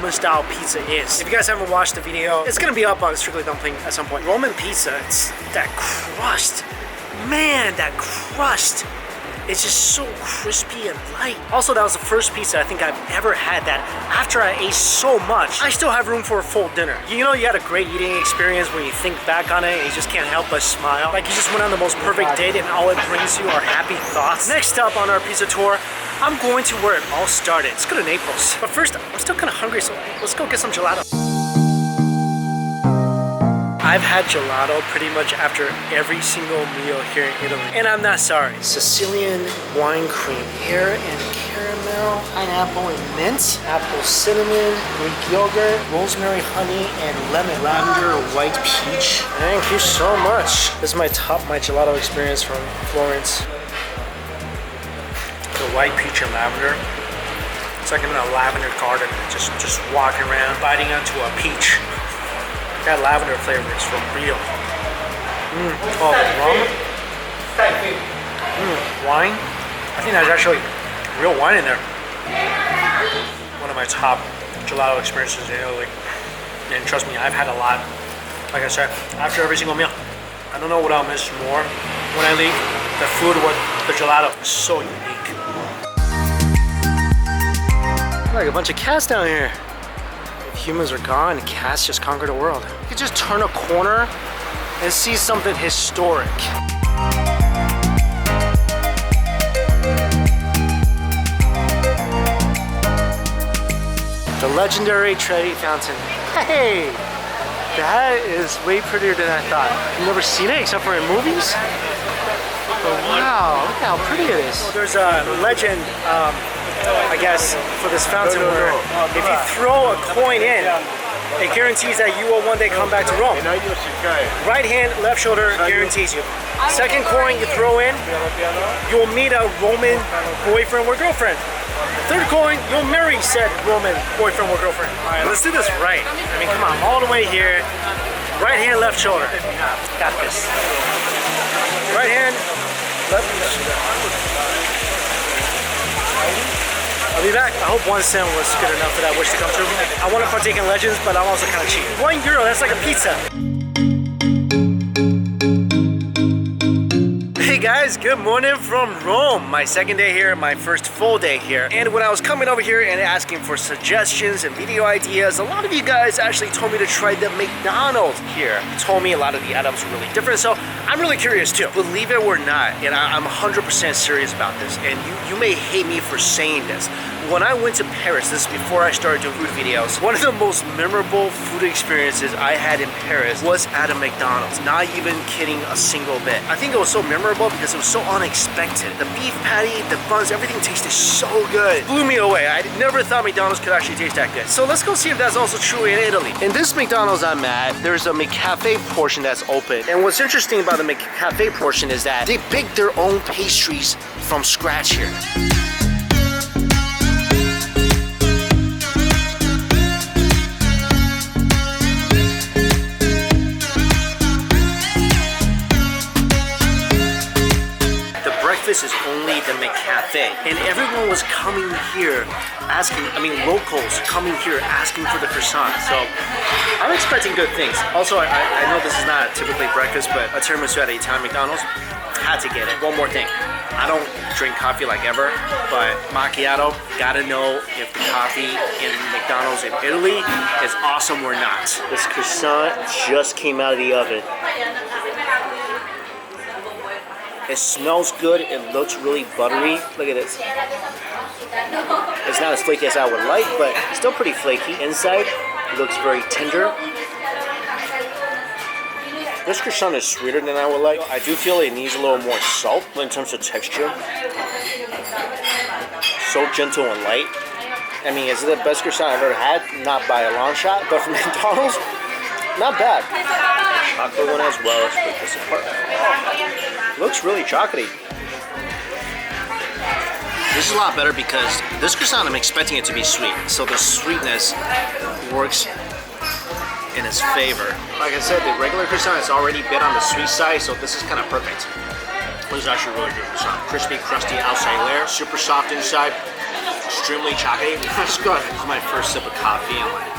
Roman style pizza is. If you guys haven't watched the video, it's gonna be up on Strictly Dumpling at some point. Roman pizza, it's that crust. Man, that crust. It's just so crispy and light. Also, that was the first pizza I think I've ever had that after I ate so much, I still have room for a full dinner. You know, you had a great eating experience when you think back on it and you just can't help but smile. Like you just went on the most perfect date and all it brings you are happy thoughts. Next up on our pizza tour, I'm going to where it all started. Let's go to Naples. But first, I'm still kind of hungry, so let's go get some gelato. I've had gelato pretty much after every single meal here in Italy, and I'm not sorry. Sicilian wine cream, pear and caramel, pineapple and mint, apple cinnamon, Greek yogurt, rosemary honey, and lemon, lavender, white peach. Thank you so much. This is my gelato experience from Florence. The white peach and lavender. It's like I'm in a lavender garden, just walking around, biting onto a peach. That lavender flavor is for real. Oh, rum? Wine? I think there's actually real wine in there. One of my top gelato experiences in Italy. And trust me, I've had a lot. Like I said, after every single meal. I don't know what I'll miss more when I leave. The food with the gelato is so unique. Like a bunch of cats down here. Humans are gone, cats just conquer the world. You could just turn a corner and see something historic. The legendary Trevi Fountain. Hey! That is way prettier than I thought. I've never seen it except for in movies. But wow, look how pretty it is. There's a legend, I guess, for this fountain where if you throw a coin in, it guarantees that you will one day come back to Rome. Right hand, left shoulder guarantees you. Second coin you throw in, you'll meet a Roman boyfriend or girlfriend. Third coin, you'll marry said Roman boyfriend or girlfriend. All right, let's do this right. I mean, come on, all the way here. Right hand, left shoulder. Got this. Right hand, left. I'll be back. I hope 1 cent was good enough for that wish to come true. I want to partake in Legends, but I'm also kind of cheap. €1, that's like a pizza. Hey guys, good morning from Rome. My second day here, my first full day here. And when I was coming over here and asking for suggestions and video ideas, a lot of you guys actually told me to try the McDonald's here. Told me a lot of the items were really different, so I'm really curious too. Believe it or not, and I'm 100% serious about this, and you may hate me for saying this. When I went to Paris, this is before I started doing food videos, one of the most memorable food experiences I had in Paris was at a McDonald's. Not even kidding a single bit. I think it was so memorable because it was so unexpected. The beef patty, the buns, everything tasted so good. Blew me away. I never thought McDonald's could actually taste that good. So let's go see if that's also true in Italy. In this McDonald's I'm at, there's a McCafe portion that's open. And what's interesting about the McCafe portion is that they bake their own pastries from scratch here. This is only the McCafe, and everyone was coming here asking, locals coming here asking for the croissant, so I'm expecting good things. Also, I know this is not typically breakfast, but a tiramisu at Italian McDonald's, had to get it. One more thing, I don't drink coffee like ever, but macchiato, gotta know if the coffee in McDonald's in Italy is awesome or not. This croissant just came out of the oven. It smells good, it looks really buttery. Look at this. It's not as flaky as I would like, but still pretty flaky. Inside, it looks very tender. This croissant is sweeter than I would like. I do feel it needs a little more salt in terms of texture. So gentle and light. I mean, is it the best croissant I've ever had? Not by a long shot, but from McDonald's, not bad. Chocolate one as well. Let's break this apart. Looks really chocolatey. This is a lot better because this croissant, I'm expecting it to be sweet. So the sweetness works in its favor. Like I said, the regular croissant is already a bit on the sweet side, so this is kind of perfect. This is actually really good croissant. Crispy, crusty outside layer, super soft inside. extremely chocolatey. It's good. This is my first sip of coffee in like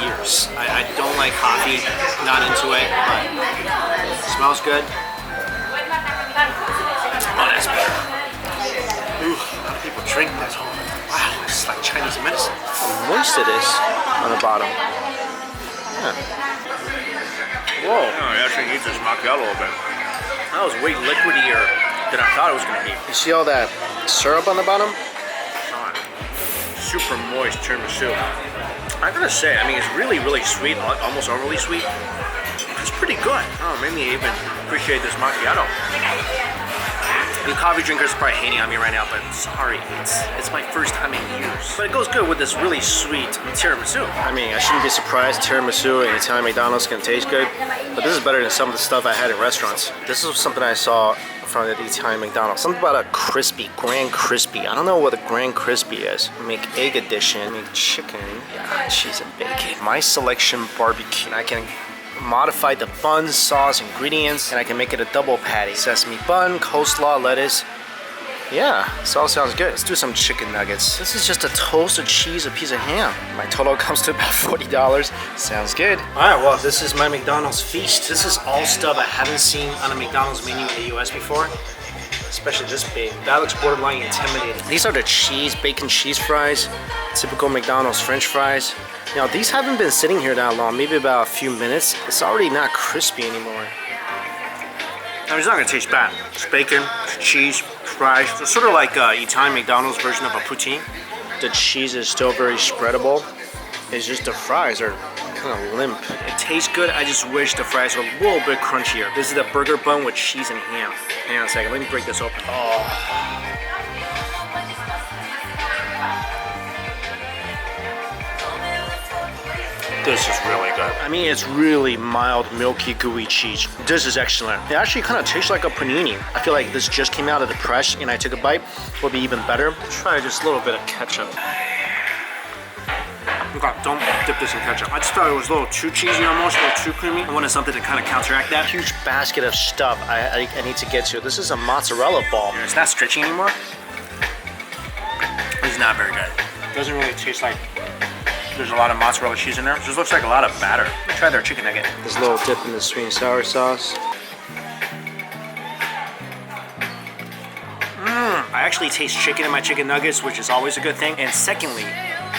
years. I don't like coffee, not into it, but it smells good. Oh, that's better. Ooh, a lot of people drink this. Wow, it's like Chinese medicine. How moist it is on the bottom. Yeah. Whoa. Oh, you actually need this macchiato a little bit. That was way liquidier than I thought it was going to be. You see all that syrup on the bottom? Oh, super moist tiramisu. I gotta say, I mean, it's really, really sweet, almost overly sweet. It's pretty good. Oh, made me even appreciate this macchiato. The coffee drinkers are probably hating on me right now, but sorry, it's my first time in years. But it goes good with this really sweet tiramisu. I mean, I shouldn't be surprised tiramisu and Italian McDonald's can taste good, but this is better than some of the stuff I had in restaurants. This is something I saw from the Italian McDonald's. Something about a crispy, Grand Crispy. I don't know what a Grand Crispy is. Make egg edition, make chicken, yeah, cheese and bacon. My selection barbecue. I can modify the bun, sauce, ingredients, and I can make it a double patty. Sesame bun, coleslaw, lettuce. Yeah, this all sounds good. Let's do some chicken nuggets. This is just a toasted cheese, a piece of ham. My total comes to about $40. Sounds good. All right, well, this is my McDonald's feast. This is all stuff I haven't seen on a McDonald's menu in the US before. Especially this big. That looks borderline intimidating. These are the bacon cheese fries. Typical McDonald's French fries. Now, these haven't been sitting here that long, maybe about a few minutes. It's already not crispy anymore. I mean, it's not gonna taste bad. It's bacon, it's cheese, fries. It's sort of like Italian McDonald's version of a poutine. The cheese is still very spreadable. It's just the fries are kind of limp. It tastes good. I just wish the fries were a little bit crunchier. This is the burger bun with cheese and ham. Hang on a second, let me break this open. Oh. This is really good. I mean, it's really mild, milky, gooey cheese. This is excellent. It actually kind of tastes like a panini. I feel like this just came out of the press and I took a bite. Will be even better. Try just a little bit of ketchup. Okay, don't dip this in ketchup. I just thought it was a little too cheesy almost, a little too creamy. I wanted something to kind of counteract that. Huge basket of stuff I need to get to. This is a mozzarella ball. It's not stretchy anymore. It's not very good. It doesn't really taste like there's a lot of mozzarella cheese in there. It just looks like a lot of batter. Let me try their chicken nugget. This little dip in the sweet and sour sauce. I actually taste chicken in my chicken nuggets, which is always a good thing. And secondly,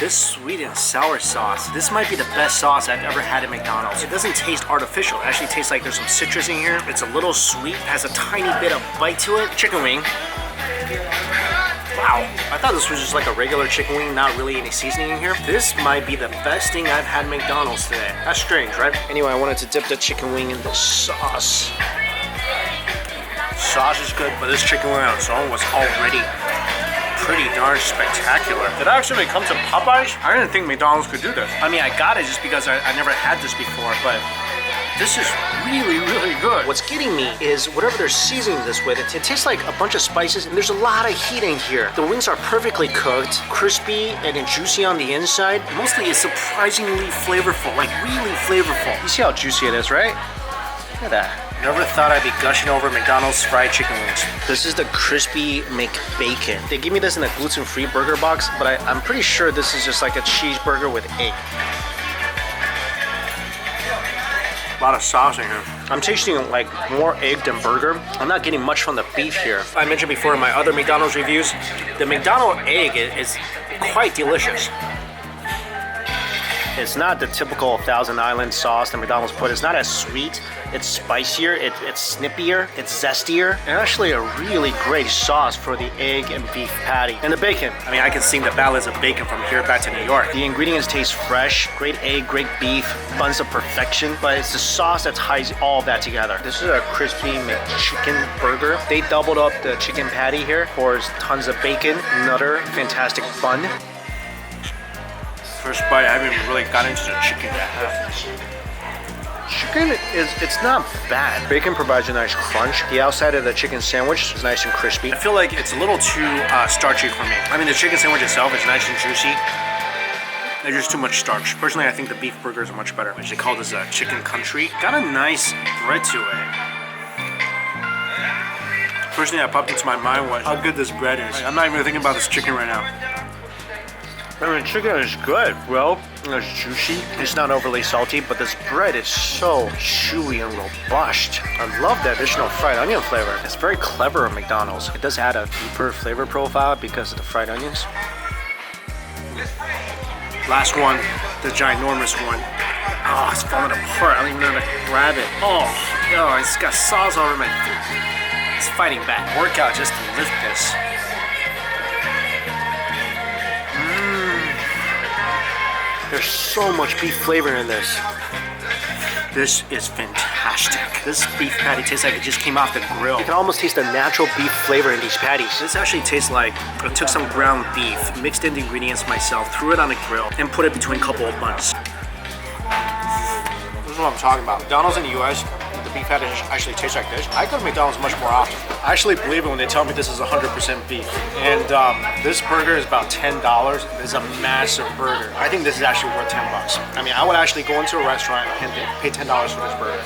this sweet and sour sauce. This might be the best sauce I've ever had at McDonald's. It doesn't taste artificial. It actually tastes like there's some citrus in here. It's a little sweet, has a tiny bit of bite to it. Chicken wing. Wow, I thought this was just like a regular chicken wing, not really any seasoning in here. This might be the best thing I've had at McDonald's today. That's strange, right? Anyway, I wanted to dip the chicken wing in the sauce. Sauce is good, but this chicken wing on its own was already pretty darn spectacular. Did I actually come to Popeyes? I didn't think McDonald's could do this. I mean, I got it just because I never had this before, but this is really, really good. What's getting me is whatever they're seasoning this with, it tastes like a bunch of spices, and there's a lot of heat in here. The wings are perfectly cooked, crispy and juicy on the inside. Mostly it's surprisingly flavorful, like really flavorful. You see how juicy it is, right? Look at that. Never thought I'd be gushing over McDonald's fried chicken wings. This is the crispy McBacon. They give me this in a gluten-free burger box, but I'm pretty sure this is just like a cheeseburger with egg. A lot of sauce in here. I'm tasting like more egg than burger. I'm not getting much from the beef here. I mentioned before in my other McDonald's reviews, the McDonald's egg is quite delicious. It's not the typical Thousand Island sauce that McDonald's put. It's not as sweet. It's spicier. It's snippier. It's zestier. And actually a really great sauce for the egg and beef patty. And the bacon. I mean, I can sing the ballads of bacon from here back to New York. The ingredients taste fresh. Great egg, great beef, buns of perfection. But it's the sauce that ties all of that together. This is a crispy McChicken burger. They doubled up the chicken patty here. Pours tons of bacon, another fantastic bun. First bite, I haven't even really got into the chicken yet. Chicken it's not bad. Bacon provides a nice crunch. The outside of the chicken sandwich is nice and crispy. I feel like it's a little too starchy for me. I mean, the chicken sandwich itself is nice and juicy. There's just too much starch. Personally, I think the beef burgers are much better. They call this chicken country. Got a nice bread to it. First thing that popped into my mind was how good this bread is. I'm not even thinking about this chicken right now. I mean, chicken is good, bro. It's juicy. It's not overly salty, but this bread is so chewy and robust. I love the additional fried onion flavor. It's very clever at McDonald's. It does add a deeper flavor profile because of the fried onions. Last one, the ginormous one. Oh, it's falling apart. I don't even know how to grab it. Oh, it's got sauce all over my feet. It's fighting back. Workout just to lift this. There's so much beef flavor in this. This is fantastic. This beef patty tastes like it just came off the grill. You can almost taste the natural beef flavor in these patties. This actually tastes like I took some ground beef, mixed in the ingredients myself, threw it on a grill, and put it between a couple of buns. This is what I'm talking about. McDonald's in the US, the beef patty actually tastes like this. I go to McDonald's much more often. I actually believe it when they tell me this is 100% beef. And this burger is about $10. It's a massive burger. I think this is actually worth 10 bucks. I mean, I would actually go into a restaurant and pay $10 for this burger.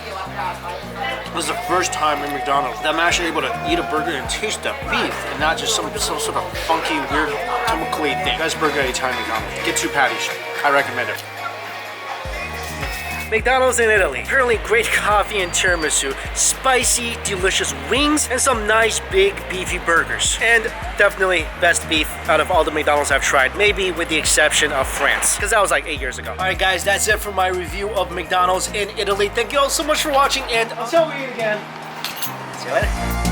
This is the first time in McDonald's that I'm actually able to eat a burger and taste the beef and not just some sort of funky, weird, chemically thing. Best burger anytime McDonald's. Get 2 patties. I recommend it. McDonald's in Italy. Currently great coffee and tiramisu, spicy, delicious wings, and some nice big beefy burgers. And definitely best beef out of all the McDonald's I've tried, maybe with the exception of France, because that was like 8 years ago. Alright guys, that's it for my review of McDonald's in Italy. Thank you all so much for watching, and until we eat again, see you later.